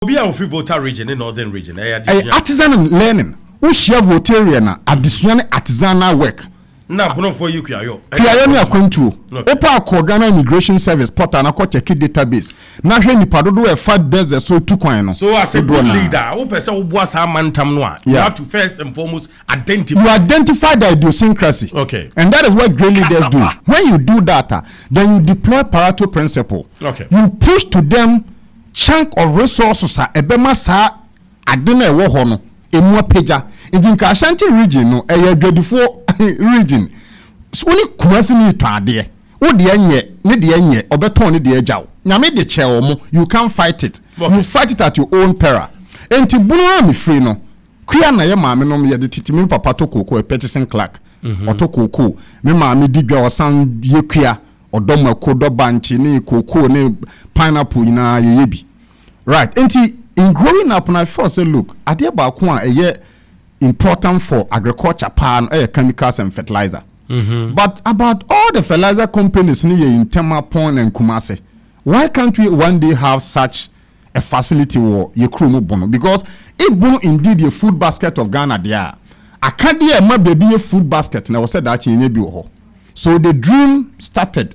Obi a free voter region in northern region. Artisan learning. Who share votarian additional artisanal work. Na bono for you Kuyayo. Kuyayo ni akwantu. Opa ko Ghana Immigration Service portal na ko check database. Na hwe nipa dodo e fa desert so tu kwan no. So as a good leader, who person who boss a mantam no a. You have to first and foremost identify. You identify the idiosyncrasy. Okay. And that is what great leaders do. When you do that, then you deploy Pareto principle. Okay. You push to them chunk of resources ebema sa adena ewo ho no emu apeja nka Ashanti region no edwadifo region so ni kumasi ni tade wo de anye ne de anye obeton ne de ajaw nyame de che omo you can't fight it. Okay. You fight it at your own peril. Enti bunu am free no kuya na ye maame no ye de titimi papa to koko e Peterson Clark otokoko me maame di dwa osan ye kuya odom akodo banchi ni koko ni pineapple na yebi right enti in growing up na first say look ade ba ko a important for agriculture pan chemicals and fertilizer but about all the fertilizer companies ni in Temapon and Kumasi, why can't we one day have such a facility wo ye krumo bono because it bono indeed the food basket of Ghana there akade ma baby food basket na we said that in bi wo. So the dream started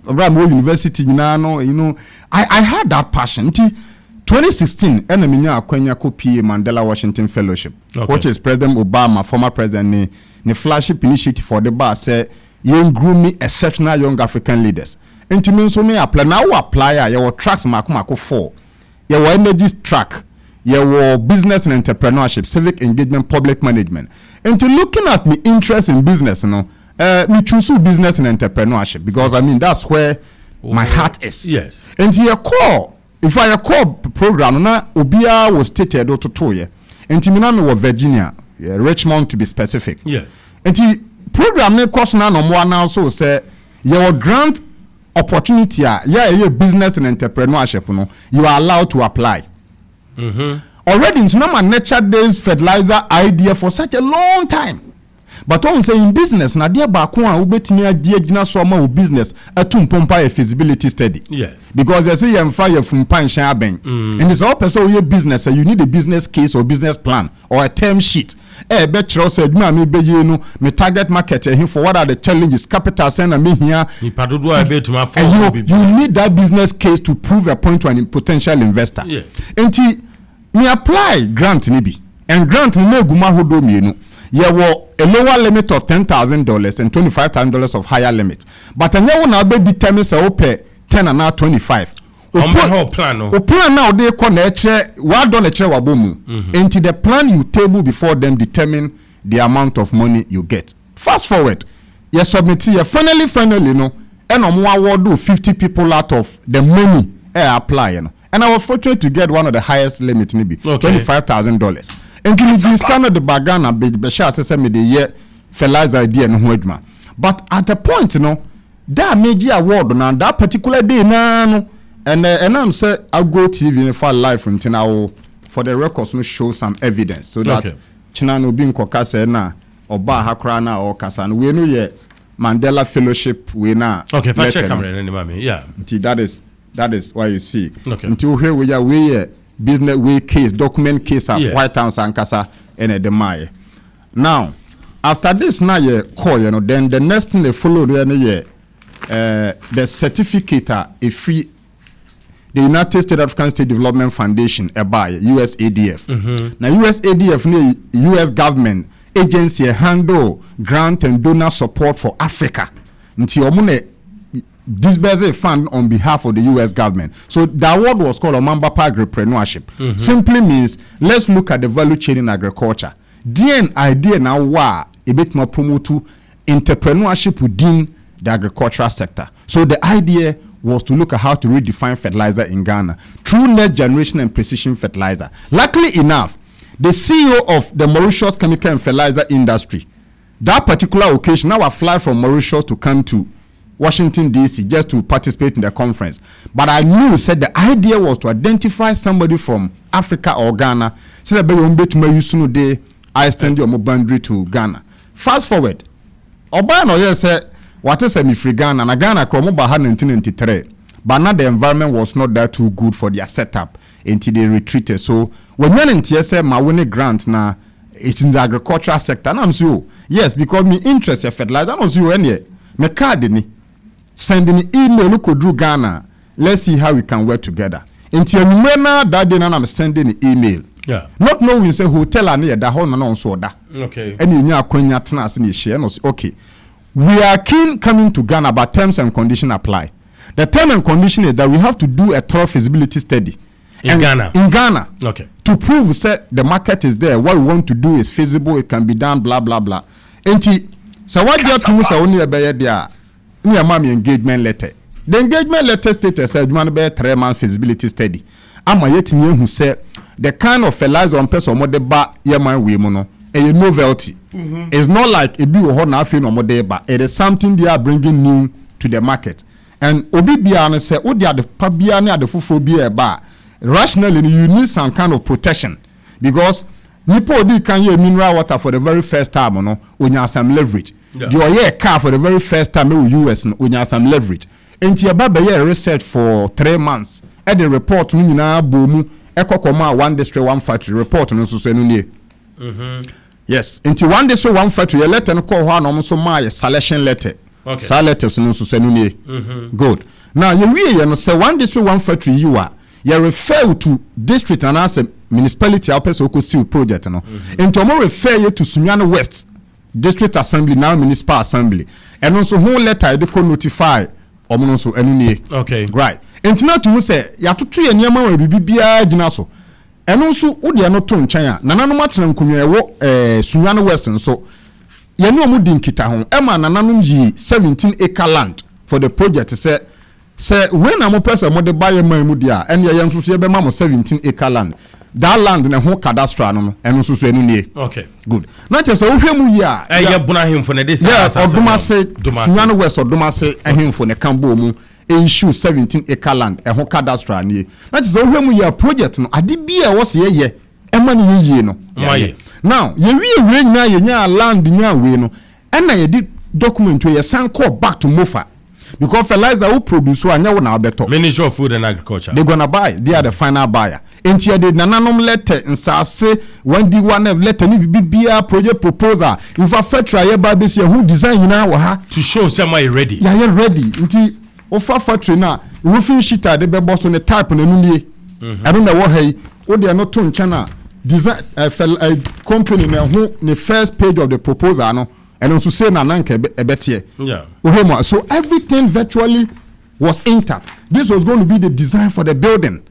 around university you know I had that passion. 2016 eneminya akwanya copy Mandela Washington Fellowship, okay, which is President Obama former president ni flagship initiative for the bar say young grooming exceptional young African leaders. Enti me so me apply now apply your tracks mako 4 your energy track your business and entrepreneurship civic engagement public management. Enti looking at me interest in business me choose business and entrepreneurship because I mean that's where my heart is. Yes. And your core, if I call program na obia was stated to 2 year. And me was Virginia, Richmond to be specific. Yes. And the program ne course na no more now so say your grant opportunity your business and entrepreneurship no you are allowed to apply. Already it's not my nature based fertilizer idea for such a long time. But on say in business na dia ba ko a obetimi ade agina so ma o business atum pompa a feasibility study. Yes. Because they say you fire from pan shan aben. And it's all person your business you need a business case or business plan or a term sheet. Be tro say aduma me be ye no me target market here for what are the challenges capital send and me here. Ni padodo a be to ma for you need that business case to prove a point to an potential investor. Yes. Enti me apply grant ni bi. And grant ni na guma hodo mienu. Yeah, well, a lower limit of $10,000 and $25,000 of higher limit. But I know now be determined to pay 10 and now 25. Plan now they connect $1 wabomu. Into the plan you table before them determine the amount of money you get. Fast forward, you submit here finally no, and award 50 people out of the money apply, you know. And I was fortunate to get one of the highest limit maybe $25,000. And this kind of the bagana be share say me the year fertilizer idea no ho adwuma. But at the point that major award na that particular day na no and I'm say I'll go TV in for live until now for the records no show some evidence so that china no bi nkoka say na oba hakra na or kasa no we no ye Mandela Fellowship we na. Okay, if I check camera any mami, yeah. That is why you see. Okay. Until here we are business way case document case of White House and Kasa and the Maya. Now, after this now you call then the next thing they follow the certificate a free the United States African State Development Foundation by USADF. Now USADF US government agency handle grant and donor support for Africa. Until disburse a fund on behalf of the US government. So the award was called Omamba Agripreneurship. Simply means let's look at the value chain in agriculture. The idea now wa a bit more promote entrepreneurship within the agricultural sector. So the idea was to look at how to redefine fertilizer in Ghana through next generation and precision fertilizer. Luckily enough, the CEO of the Mauritius chemical and fertilizer industry, that particular occasion now I fly from Mauritius to come to Washington DC just to participate in the conference. But I knew said the idea was to identify somebody from Africa or Ghana so that I extend your boundary to Ghana. Fast forward, Obama said what is a free Ghana and Ghana from 1993. But now the environment was not that too good for their setup. until they retreated. So when you're in TSA, my winning grant now, it's in the agricultural sector. And I'm so yes, because me interest in fertilizer. I'm so any me card ni send me email look through Ghana. Let's see how we can work together. Until that day, I'm sending an email. Yeah. Not knowing say hotel and that whole no so that. Okay. And you know Konya Tnas in share. Okay. We are keen coming to Ghana, but terms and conditions apply. The term and condition is that we have to do a thorough feasibility study. In Ghana. In Ghana. Okay. To prove that the market is there, what we want to do is feasible, it can be done, blah blah blah. So what you have to say only about there? Me mami engagement letter. The engagement letter stated said man be 3-month feasibility study. Ama yet me who said the kind of fertilizer on person mo de ba yeman we mo no a novelty. It's not like a bi wo na afi no mo de ba. It is something they are bringing new to the market. And obi bia no say wo de ade pa bia ne ade foforo bi e ba. Rationally you need some kind of protection because nipo odi can use mineral water for the very first time no onya some leverage. You yeah car for the very first time in US no onya some leverage. Enti aba be research for 3 months. E the report no nyina bomu ekokoma one district one factory report no so enu nie. Yes, enti one district one factory letter no call ho na so ma selection letter. Okay. Sa letters no so enu nie. Good. Now you we no say one district one factory you are you refer to district and as a municipality or person who see project no. Enti omo refer you to Sunyani West district assembly now municipal assembly. And also whole letter they can notify omo so enu nie. Okay. Right. Enti na to say ya tutu ye niam wa bibia gina so. Eno so wo de no to nchan a nananom atena nkunwa ewo Sunyani West so ye ne omo di nkita ho e ma nananom yi 17 acre land for the project say when am person mo de buy man mu dia en ye nso so ye be ma mo 17 acre land that land na ho cadastral no eno so enu nie. Okay, good. Na che say wo hwemu yi a ye buna hemfo na this oduma say Sunyani West oduma say hemfo ne kambo mu issue 17 acre land e ho cadastral nie. Na che say wo hwemu yi a project no ade bi e wo se ye e ma ne ye no. Now ye we nyina ye nya land nya we no e na ye di document we ye san call back to Mofa. Because fertilizer who produce one now better. Ministry of Food and Agriculture. They're gonna buy. They are the final buyer. And here they nananom letter and say when the one have letter ni BBA project proposal. If a factory by this year who design now to show somebody ready. Yeah, you're ready. Until offer factory now roofing sheet they be boss on the type on the I don't know what hey. What they are not to China design a company now who the first page of the proposal no. And also say na nanka ebetie. Yeah. So everything virtually was intact. This was going to be the design for the building.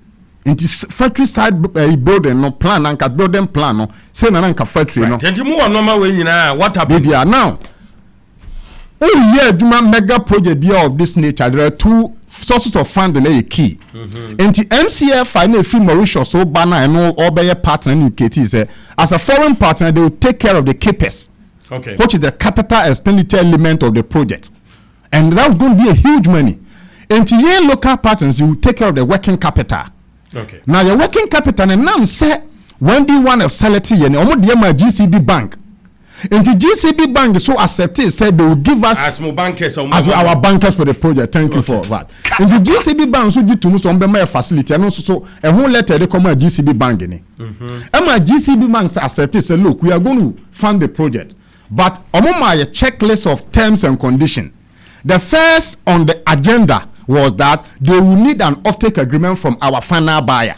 In this factory side building no plan nanka building plan no say na nanka factory no. Tenti mu normal way nyina what happened now? Oh yeah, Juma mega project be of this nature. There are two sources of funding that are key. And the MCF I know free Mauritius so banner and all be partner in KT say as a foreign partner they will take care of the CAPEX. Okay. Which is the capital expenditure element of the project. And that was going to be a huge money. And to your local partners, you take care of the working capital. Okay. Now your working capital and now say when do you want to sell it to you? And my GCB bank. And the GCB bank so accepted said they will give us as bankers as our bankers for the project. Thank you for that. And the GCB bank so give to us on the facility and also so a whole letter they come at GCB bank in it. And my GCB bank accepted say look, we are going to fund the project. But among my checklist of terms and conditions, the first on the agenda was that they will need an offtake agreement from our final buyer,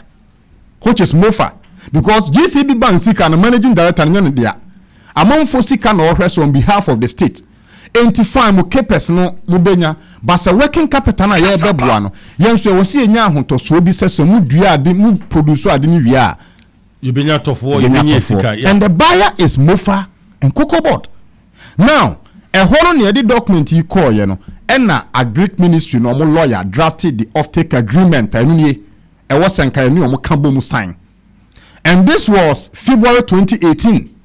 which is Mofa, because GCB Bank Sika and managing director there among Fosika no request on behalf of the state. 85 mo CAPEX no mubenya, but a working capital na ye bebuano. Yenso we see nya ho to so bi sese mu dua ade mu produce ade ni wia. You benya tofo, you benya sika. And the buyer is Mofa and Cocoa Board. Now, a whole near the document you call, you know, and na Agric ministry no lawyer drafted the offtake agreement. And was and sign. And this was February 2018.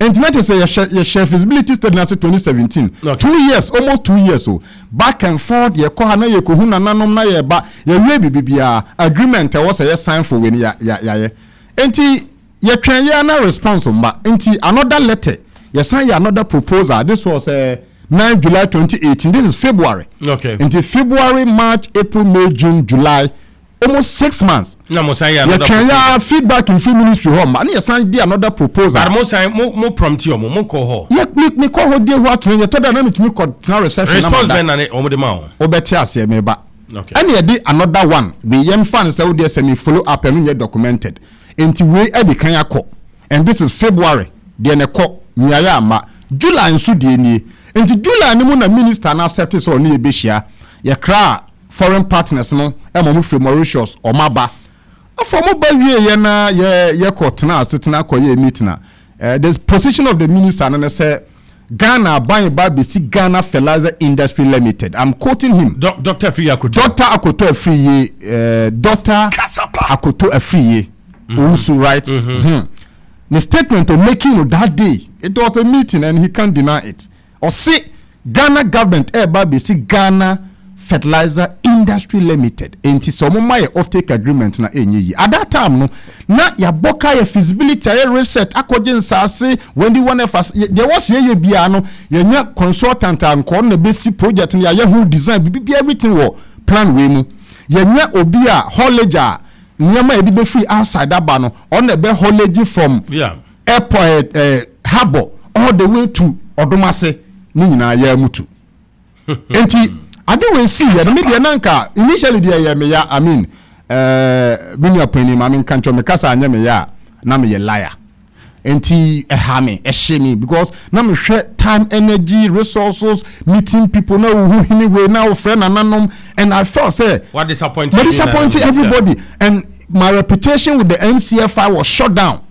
And tonight is a share feasibility study 2017. Okay. 2 years, almost 2 years. So back and forth, ye kohana ye kohuna nanom na ye ba ye bibia agreement was a sign for when ya. Enti ye try na response mba. Enti another letter. Ye sign another proposal. This was 9 July 2018. This is February. Okay. Until February, March, April, May, June, July. Almost 6 months. na mo say another feedback in free ministry home and you sign another proposal but mo say mo prompt you mo call ho yeah me call ho dey what you told them me continue reception response ben na o mo de ma o obeti ase me ba okay and you dey another one we yem fan say we dey say me follow up and you documented enti we e be kan akọ and this is February dey na call nyaya ama July nso dey ni enti July ni mo na minister na accept so ni e be hia ye kra foreign partners no e mo free Mauritius o maba for mo ba wie ye na ye court na setena koye meeting na the position of the minister and say Ghana buying by BC Ghana Fertilizer Industry Limited. I'm quoting him. Dr. Akoto. Dr. Akoto Afriye, Dr. Akoto Afriye. Also right. The statement of making that day, it was a meeting and he can't deny it. Or say Ghana government by BC Ghana Fertilizer Industry Limited. Enti so mo my offtake agreement na enyi. At that time no na ya boka ya feasibility ya research akogye nsase when the one first there was ye bia no ya nya consultant an ko na besi project ya who design bi everything wo plan we mu ya nya obi a haulage a nyama e be free outside aba no on na be haulage from airport harbor all the way to Odomase ni nyina ya mutu. Enti I don't see ya media nanka initially there me ya I mean mini opinion I mean kancho me kasa anya me ya na me liar enti ehame ehye because na me share time energy resources meeting people na who anyway now friend ananom and I felt say what disappointed everybody and my reputation with the NCFI was shut down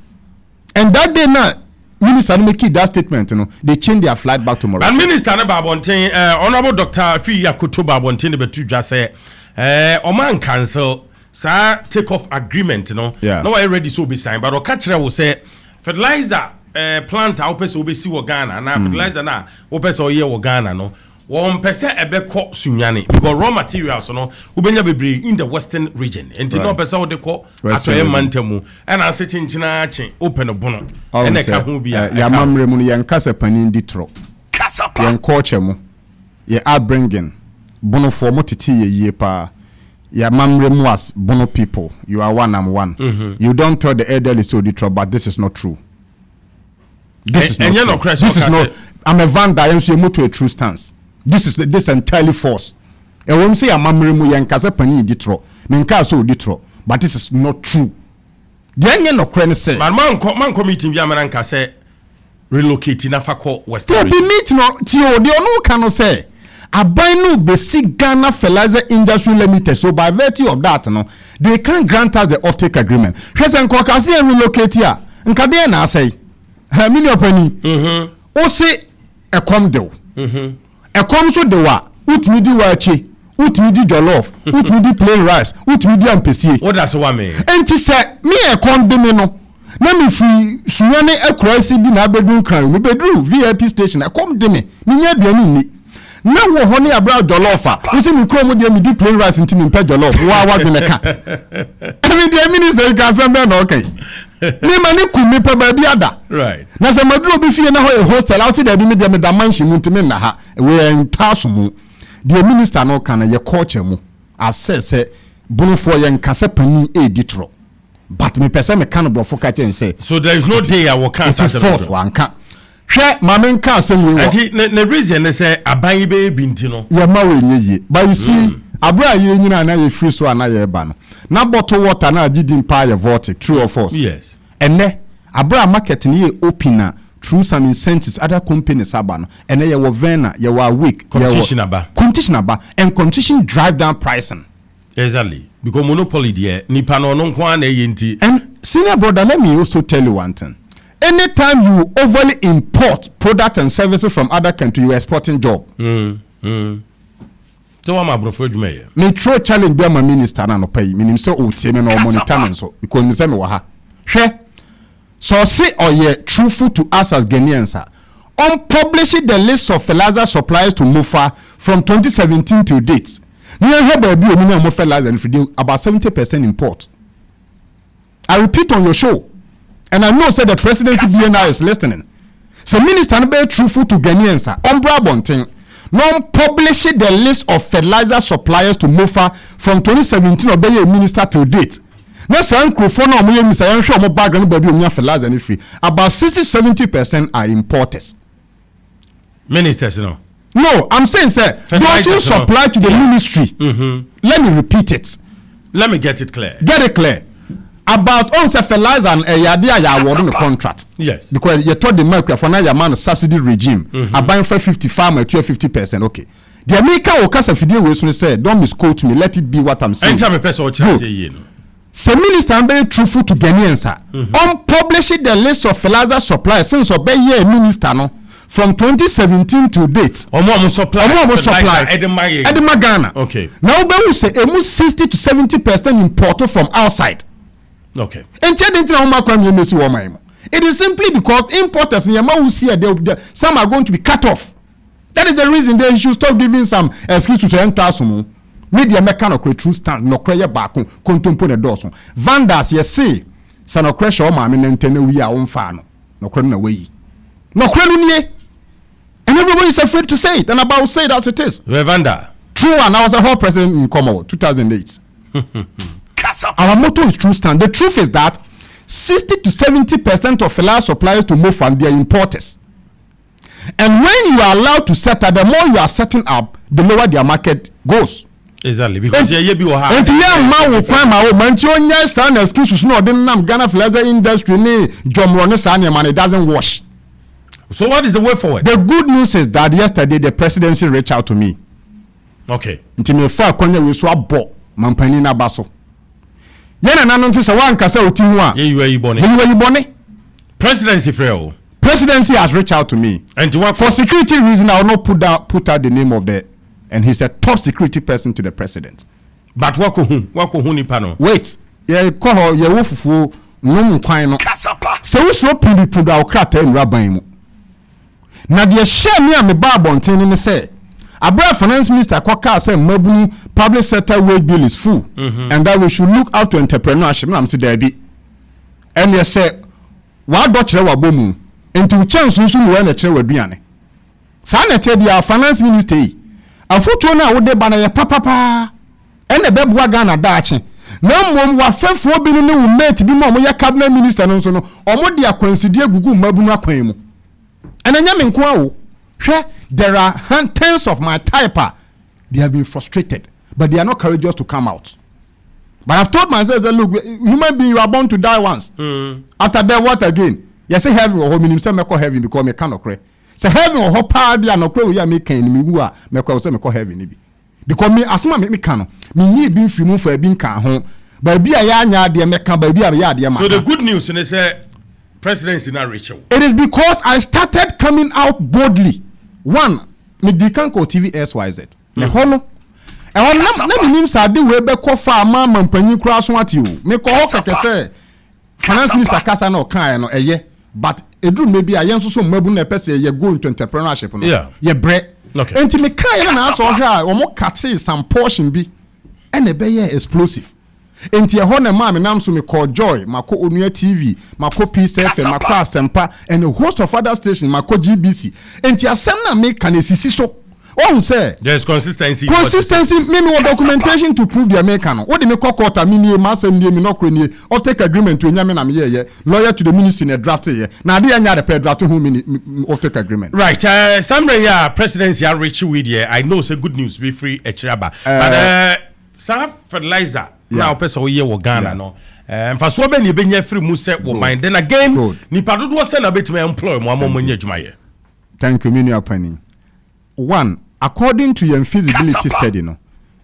and that day now Minister make that statement, you know, they change their flight back tomorrow. And Minister Babontin, Honorable Dr. Akoto Babontin, the just say, Oman cancel, sir, take off agreement, you know. Yeah. No, I already so be signed, but Okachira will say, fertilizer plant, I'll pay so see Ghana, now fertilizer now, open so year Ghana, no. 1% ebe ko sunyani because raw materials no ubenya bebre in the western region and no person de ko atoye mantemu and I say chinchina chin open bono and e ka ho bia ya mamre mu yen kasa panin ditro kasapa yen culture mu ye upbringing bono for mo titi ye pa ya mamre mu as bono people you are one and one you don't tell the elderly so ditro but this is not true. This is not I'm a vanda I am so mo to a true stance. This is this entirely false. I won't say I'm yen kasa pani ditro. Menka so ditro. But this is not true. The no crane say. But man committee Yamaranka say relocating Afako West. There be meet no tio the no cannot say. Abinu basic Ghana Fertilizer Industry Limited. So by virtue of that, no, they can't grant us the offtake agreement. President Kokasi relocate here. Nkade na say. Mini opani. O say a come do. E come so de wa utmi di wache utmi di jollof utmi di plain rice utmi di ampesi what does one mean enti say me e come de me no na me free suwane ekura si bi na bedroom kran me bedroom VIP station e come de me nya aduani ni na wo ho ne abra jollof a wo se me kro mo de me di plain rice enti me pe jollof wa de me ka me the minister ka say be no okay me mani kumi pa ba bi ada right na se maduro bi fie na ho e hostel outside da bi me de me da mansion mu ntimi na ha we entaso mu the minister no kana ye culture mu have say bunu for ye nkase pani e ditro but me pese me kan bro foka ten say so there is no day I will cancel it is false wanka hwe mamen ka say we the reason they say aban be binti no ye ma we nyeye but you see abra ye nyina na ye free so na ye ba no na bottle water na agidi mpa ye vortic true or false yes ene abra market ni ye open through some incentives other companies abano ene ye wo vena ye wo week competition aba and competition drive down pricing exactly because monopoly there nipa no nko na ye nti. And senior brother, let me also tell you one thing. Anytime you overly import products and services from other countries, you are exporting job. So what my brother do me? Me throw challenge be my minister na no pay. Me say o tie me no money so because me say me wa ha. Hwe. So say or truthful to us as Ghanaians. On publishing the list of fertilizer suppliers to MOFA from 2017 to date. Near here baby o me na fertilizer and about 70% import. I repeat on your show. And I know say the presidency BNI is listening. So minister be truthful to Ghanaians. On Brabontin. Non-publishing the list of fertilizer suppliers to MOFA from 2017 obey minister to date. na san microphone na omo say yan hwe omo background ba bi onya fertilizer and free. About 60-70% are importers. Ministers, no. No, I'm saying, sir, those who supply to the ministry. Let me repeat it. Let me get it clear. Get it clear. About fertilizer and yadia ya award the contract. Yes. Because you told the market for now your man subsidy regime. I buy for 50 farmer to 50%. Okay. The American will cast a video where soon say, don't misquote me. Let it be what I'm saying. Anytime a person will say, you know. So minister I'm very truthful to Ghanaians, sir. On publishing the list of fertilizer suppliers since obey ye minister no. From 2017 to date. Omo supply. Edema Ghana. Okay. Now we say almost 60 to 70% imported from outside. Okay. And it is simply because importers in Yama will see some are going to be cut off. That is the reason they should stop giving some excuses to enter some media mechanical true stand no cray back contemporary dorsum. Vandals yes say son crash or mammy and we are on fan. No credit away. No credit. And everybody is afraid to say it, and about say it as it is. Vanda. True, and I was a whole president in Commonwealth, 2008. Our motto is true stand. The truth is that 60 to 70% of fertilizer suppliers to move from their importers. And when you are allowed to set up, the more you are setting up, the lower their market goes. Exactly. Because and man will crime our man to yes, and excuses no, then Ghana fertilizer industry, man, it doesn't wash. So what is the way forward? The good news is that yesterday the presidency reached out to me. Okay. Nti me fa kwanya we so abo mampani na baso. Ye na nanu nti se wan kasa oti hu a. Ye yi bone. Presidency freo. Presidency has reached out to me. And to what for security reason I will not put out the name of the and he's a top security person to the president. But wako hu ni pano. Wait. Ye ko ho ye wo fufu num kwan no. Se wo so pundu akrata enura ban mu. Na de share me am ba bonten ni say Abra finance minister kwaka say mabunu public sector wage bill is full and that we should look out to entrepreneurship. Na am say there be and you say wa do kire wa bomu enti chance nso mu na kire wa duane sa na te dia finance minister yi afotuo na wo de ba na ye papapa ene beboa Ghana daache na mom wa fefo bi ne wo mate bi mo ye cabinet minister no so no omo de akwansidie gugu mabunu akwan mu. And there are tens of my typer. They have been frustrated, but they are not courageous to come out. But I've told myself that look, human being, you are born to die once. After that, what again? You say heaven or home, say me call heaven because me cannot cry. Say heaven or hope party and no cry we are making me who are me call say me call heaven because me asma me can me need being free move for being can home. But be a yanya de me can be a ya de. So the good news and say presidency not reachable. It is because I started coming out boldly. One, me dikanko TV SYZ. Me hono. E won na nim sa de we be ko fa amama mpanyin kura so ati o. Me ko ho keke say finance minister kasa na o kan no eye. But edru me bi ayen so mabu na pese ye go into entrepreneurship no. Yeah. Ye bre. Okay. Enti me kan na so hwa o mo kate some portion bi. E na be ye explosive. Enti ho na ma me nam so me call Joy, mako Onua TV, mako PCF, mako Asempa and a host of other stations, mako GBC. Enti asem na me kan esisi so. Oh say there's consistency. Me no documentation to prove the American. What the me call quarter me masem me no kwenye of take agreement to nyame na me ye lawyer to the ministry in a draft ye. Na dey anya the pay draft who me of take agreement. Right. Somewhere yeah presidency are rich with here. I know say good news be free echiraba. But some fertilizer now person we wo Ghana no mfa so be ni benya free mu se wo mind then again nipa dodo se na betime employ mo amomanya adwuma ye. Thank you many opinion. One, according to your feasibility study no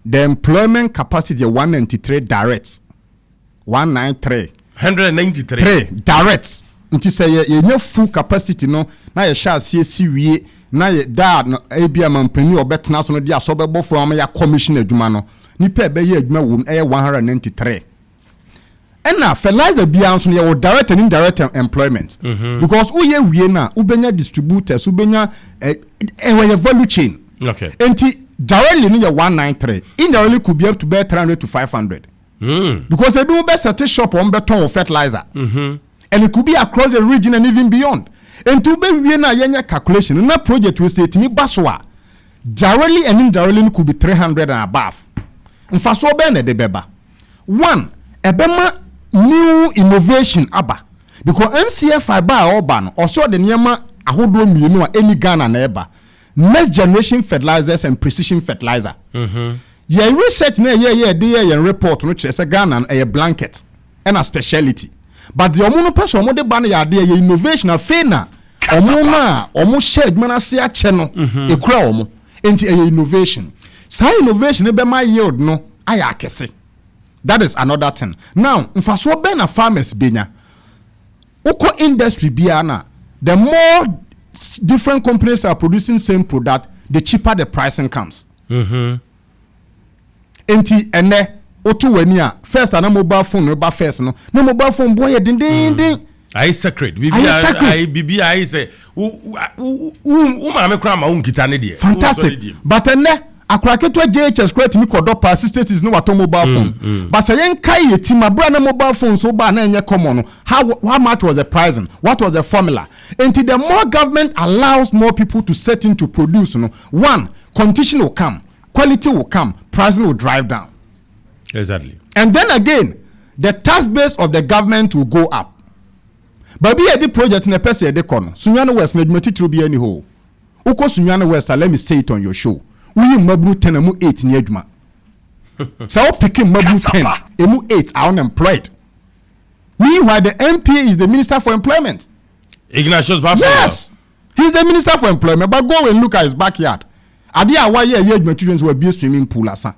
the employment capacity 193 direct 193 direct nti say ye full capacity no na ye sha sie wie na ye da no ebia mampani obetena so no dia so bebo fo am ya commission adwuma no nipa be ye adwuma wo 193 and na fertilizer bia so ye direct and indirect employment because uye wie na ubenya distributors ubenya we value chain. Okay. Enti directly no ye 193 indirectly could be up to 300 to 500 because they do best set shop on beton fertilizer and it could be across the region and even beyond. Enti ube wie na yenye calculation na project we say timi baswa directly and indirectly could be 300 and above. Mfaso be na de beba one ebema new innovation aba because MCFI ba oba no also the nyema ahodo mienu a any Ghana na eba next generation fertilizers and precision fertilizer your research na dey report no kire say Ghana a blanket and a speciality but the omo no person omo de ba na ya innovation afena omo share adwuma se a che no ekura omo enti innovation say innovation be my yield no aya akese. That is another thing. Now, if so be na farmers benya, uko industry biana, the more different companies are producing same product, the cheaper the pricing comes. Enti ene otu wania first ana mobile phone no ba first no. Na mobile phone boy din. I secret. Bibi I say u ma me kra ma unkita ne die. Fantastic. But ene akraketo JHS create me kodo pa status no wato mobile phone but say yen kai yetima bra na mobile phone so ba na enye common how much was the pricing, what was the formula? Until the more government allows more people to set in to produce, one, competition will come, quality will come, pricing will drive down. Exactly. And then again, the tax base of the government will go up. But be a project in a person de kono Sunyani West na admiti to be any hole uko Sunyani West, let me say it on your show. We mablu 10 emu 8 ni adwuma. So picking mablu 10 emu 8 are unemployed. Meanwhile, the MP is the Minister for Employment. Ignatius Bafo. Yes, he's the Minister for Employment. But go and look at his backyard. Adia why ye children will be a swimming pool asa.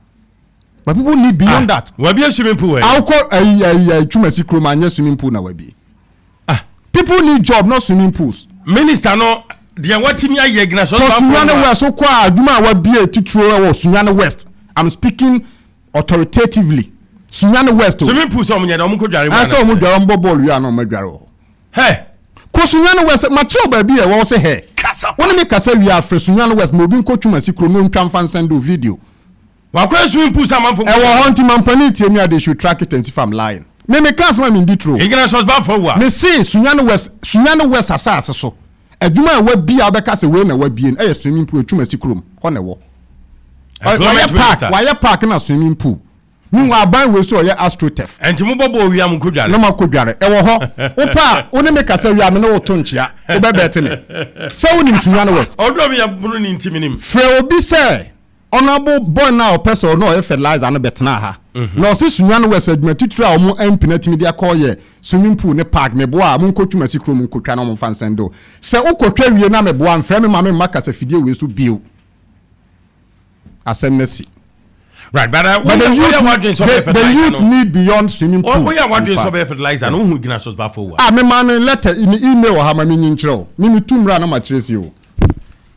But people need beyond that. Will be a swimming pool. I'll call a chumasi kroma swimming pool na webi. People need job, not swimming pools. Minister no. Dia watimi aye Ignatius Bafo. Sunyani West so kwa aduma wa be a titro wa Sunyani West. I'm speaking authoritatively. Sunyani West. Swimming pool so munya da omu ko dware. I saw omu dware mbobol wi ana omadware. Hey. Ko Sunyani West macho ba bi e wo say hey. Woni me kasa wi afre Sunyani West mo bi nko twuma sikro no ntwa fan send video. Wa kwa swimming pool sa manfo. E wo hunting man panity emi they should track it and see if I'm lying. Me cast man in Detroit. Ignatius Bafo wa. Me see Sunyani West asase so. Aduma wa bia obeka se we na wa bie na swimming pool twuma sikrom ho na wo. Why park na swimming pool? Meanwhile, ban we so ye astrotef. Enti mo bobo wi am ko dware. No ma ko dware. E wo ho. Opa, oni me kasa wi am na wo to nchia. Wo be bete ne. So woni Sunyani West. Odo me ya bunu ni ntimi nim. Fre obi say honorable boy na o person no e fertilizer no betena ha. No si Sunyani West adwuma titru a mo empinatimi dia call ye swimming pool ne park me bo a mo ko twuma sikro mo ko twa na mo fan sendo. Se ukotwa wie na me bo am frɛ me ma me makasa fidie we so bio. Asemnesi. Right, but the youth need beyond swimming pool. We are watching some fertilizer. No, who Ignatius Bafo. Me man letter in email or hama min intro. Me tumra na matres you.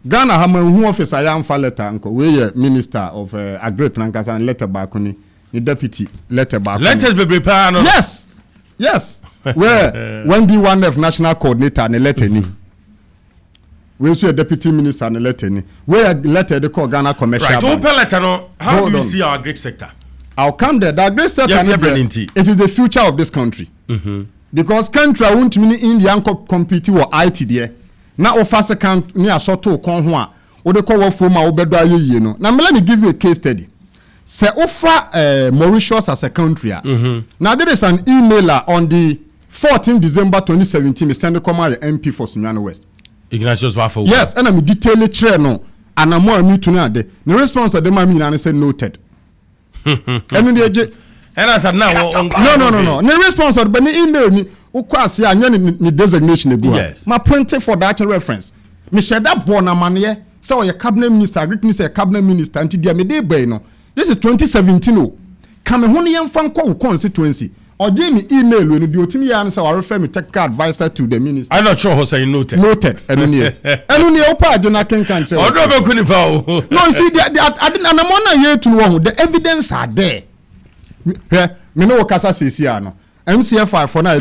Ghana hama who office I am for letter uncle. We minister of Agric Nankasa and letter back on the deputy letter back. Letters be prepared. Yes. Where when B1F national coordinator and a letter ni. We see a deputy minister and a letter ni. Where letter they call Ghana commercial. Right. Open letter no. How do you see our Agric sector? I'll come there. The Agric sector it is the future of this country. Because country won't mean India compete with IT there. Now offer second near soto kon ho a wo de call wo fo ma wo bedo ayeye no. Now let me give you a case study. Say offer Mauritius as a country. Now there is an emailer on the 14 December 2017 me send come as MP for Sunyani West. Ignatius Bafo. Yes, and I'm detail it no. And I'm more to know the response of them I mean and say noted. And I said now no. The response of the email ni ukwasi anya ni designation egu. Yes. Ma printed for that reference. Me share that born amane say your cabinet minister, Agric minister, cabinet minister anti dia me dey boy no. This is 2017 oh. Come ho ne yemfa nko constituency. Or Jamie email when you do me answer or refer me technical advisor to the minister. I'm not sure who say noted. Noted. And only opa jona can tell. No, see I didn't and I'm on here to know the evidence are there. Me no kasa say no. MCFI for now